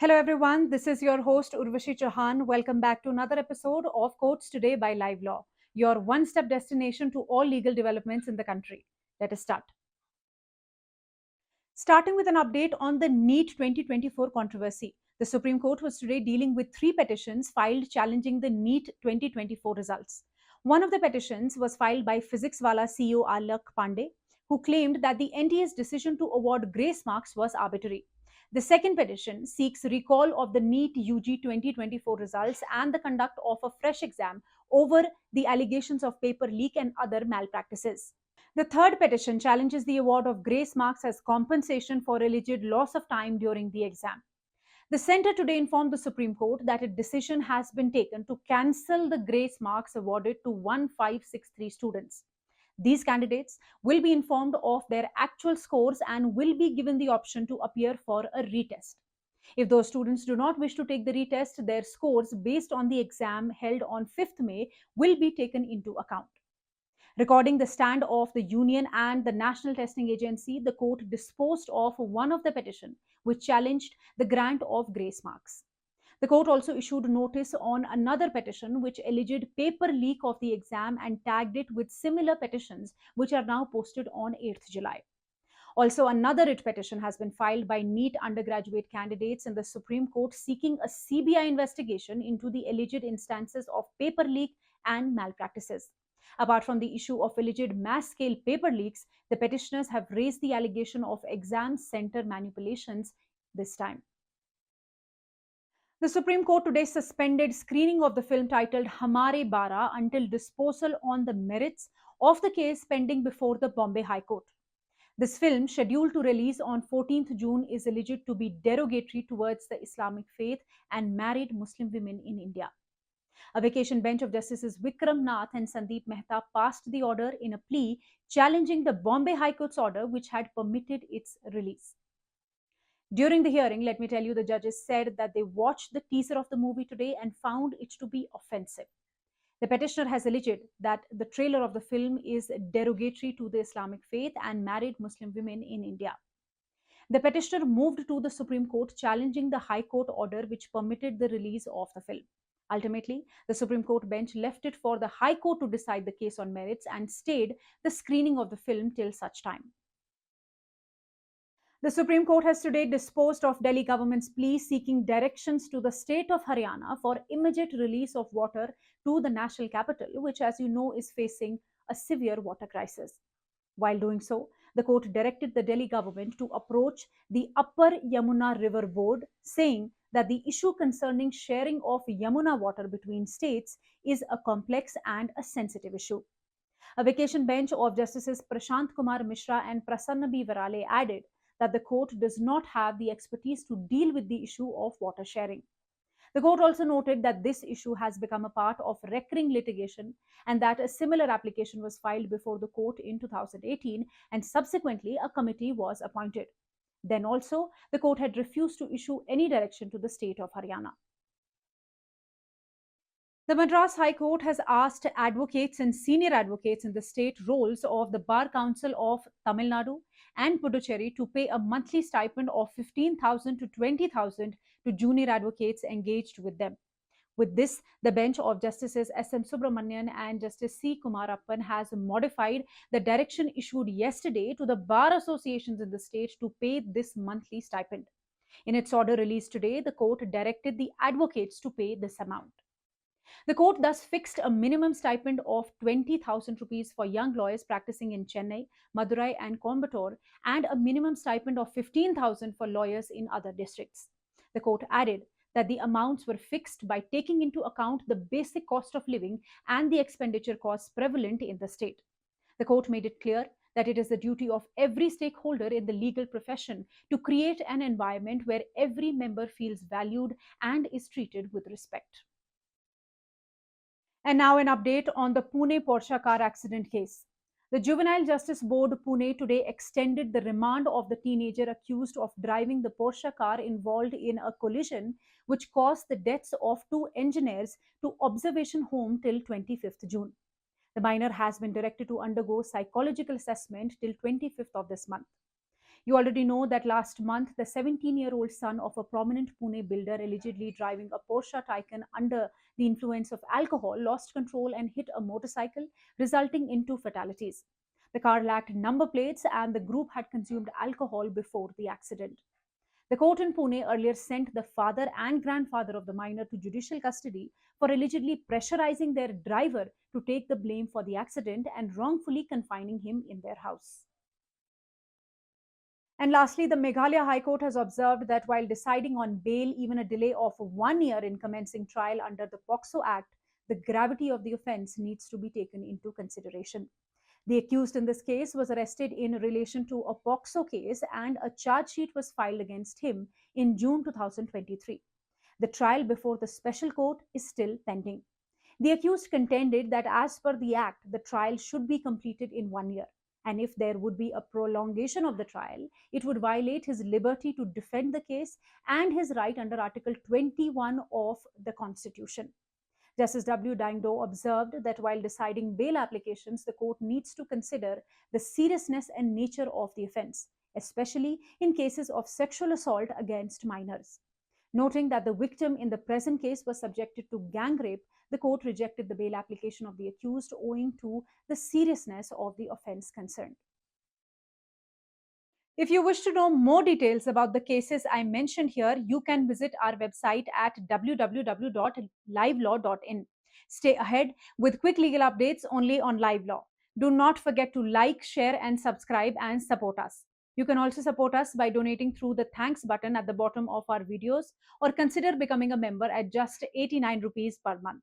Hello everyone, this is your host Urvashi Chauhan. Welcome back to another episode of Courts Today by Livelaw, your one-step destination to all legal developments in the country. Let us start. Starting with an update on the NEET 2024 controversy. The Supreme Court was today dealing with 3 petitions filed challenging the NEET 2024 results. One of the petitions was filed by PhysicsWala CEO Alak Pandey, who claimed that the NTA's decision to award grace marks was arbitrary. The second petition seeks recall of the NEET UG 2024 results and the conduct of a fresh exam over the allegations of paper leak and other malpractices. The third petition challenges the award of grace marks as compensation for alleged loss of time during the exam. The centre today informed the Supreme Court that a decision has been taken to cancel the grace marks awarded to 1563 students. These candidates will be informed of their actual scores and will be given the option to appear for a retest. If those students do not wish to take the retest, their scores based on the exam held on 5th May will be taken into account. Recording the stand of the union and the National Testing Agency, the court disposed of one of the petition which challenged the grant of grace marks. The court also issued notice on another petition which alleged paper leak of the exam and tagged it with similar petitions which are now posted on 8th July. Also, another writ petition has been filed by NEET undergraduate candidates in the Supreme Court seeking a CBI investigation into the alleged instances of paper leak and malpractices. Apart from the issue of alleged mass-scale paper leaks, the petitioners have raised the allegation of exam center manipulations this time. The Supreme Court today suspended screening of the film titled Hamare Baraah until disposal on the merits of the case pending before the Bombay High Court. This film, scheduled to release on 14th June, is alleged to be derogatory towards the Islamic faith and married Muslim women in India. A vacation bench of Justices Vikram Nath and Sandeep Mehta passed the order in a plea challenging the Bombay High Court's order which had permitted its release. During the hearing, let me tell you, the judges said that they watched the teaser of the movie today and found it to be offensive. The petitioner has alleged that the trailer of the film is derogatory to the Islamic faith and married Muslim women in India. The petitioner moved to the Supreme Court challenging the High Court order which permitted the release of the film. Ultimately, the Supreme Court bench left it for the High Court to decide the case on merits and stayed the screening of the film till such time. The Supreme Court has today disposed of Delhi government's plea seeking directions to the state of Haryana for immediate release of water to the national capital, which, as you know, is facing a severe water crisis. While doing so, the court directed the Delhi government to approach the Upper Yamuna River Board, saying that the issue concerning sharing of Yamuna water between states is a complex and a sensitive issue. A vacation bench of Justices Prashant Kumar Mishra and Prasanna B. Varale added that the court does not have the expertise to deal with the issue of water sharing. The court also noted that this issue has become a part of recurring litigation and that a similar application was filed before the court in 2018 and subsequently a committee was appointed. Then also, the court had refused to issue any direction to the state of Haryana. The Madras High Court has asked advocates and senior advocates in the state roles of the Bar Council of Tamil Nadu and Puducherry to pay a monthly stipend of 15,000 to 20,000 to junior advocates engaged with them. With this, the bench of Justices S.M. Subramanian and Justice C. Kumarappan has modified the direction issued yesterday to the bar associations in the state to pay this monthly stipend. In its order released today, the court directed the advocates to pay this amount. The court thus fixed a minimum stipend of 20,000 rupees for young lawyers practicing in Chennai, Madurai and Coimbatore and a minimum stipend of 15,000 for lawyers in other districts. The court added that the amounts were fixed by taking into account the basic cost of living and the expenditure costs prevalent in the state. The court made it clear that it is the duty of every stakeholder in the legal profession to create an environment where every member feels valued and is treated with respect. And now an update on the Pune Porsche car accident case. The Juvenile Justice Board Pune today extended the remand of the teenager accused of driving the Porsche car involved in a collision which caused the deaths of 2 engineers to observation home till 25th June. The minor has been directed to undergo psychological assessment till 25th of this month. You already know that last month, the 17-year-old son of a prominent Pune builder, allegedly driving a Porsche Taycan under the influence of alcohol, lost control and hit a motorcycle, resulting in two fatalities. The car lacked number plates and the group had consumed alcohol before the accident. The court in Pune earlier sent the father and grandfather of the minor to judicial custody for allegedly pressurizing their driver to take the blame for the accident and wrongfully confining him in their house. And lastly, the Meghalaya High Court has observed that while deciding on bail, even a delay of 1 year in commencing trial under the POCSO Act, the gravity of the offence needs to be taken into consideration. The accused in this case was arrested in relation to a POCSO case and a charge sheet was filed against him in June 2023. The trial before the special court is still pending. The accused contended that as per the act, the trial should be completed in 1 year. And if there would be a prolongation of the trial, it would violate his liberty to defend the case and his right under Article 21 of the Constitution. Justice W. Dangdo observed that while deciding bail applications, the court needs to consider the seriousness and nature of the offence, especially in cases of sexual assault against minors. Noting that the victim in the present case was subjected to gang rape, the court rejected the bail application of the accused owing to the seriousness of the offence concerned. If you wish to know more details about the cases I mentioned here, you can visit our website at www.livelaw.in. Stay ahead with quick legal updates only on Live Law. Do not forget to like, share, and subscribe and support us. You can also support us by donating through the thanks button at the bottom of our videos or consider becoming a member at just 89 rupees per month.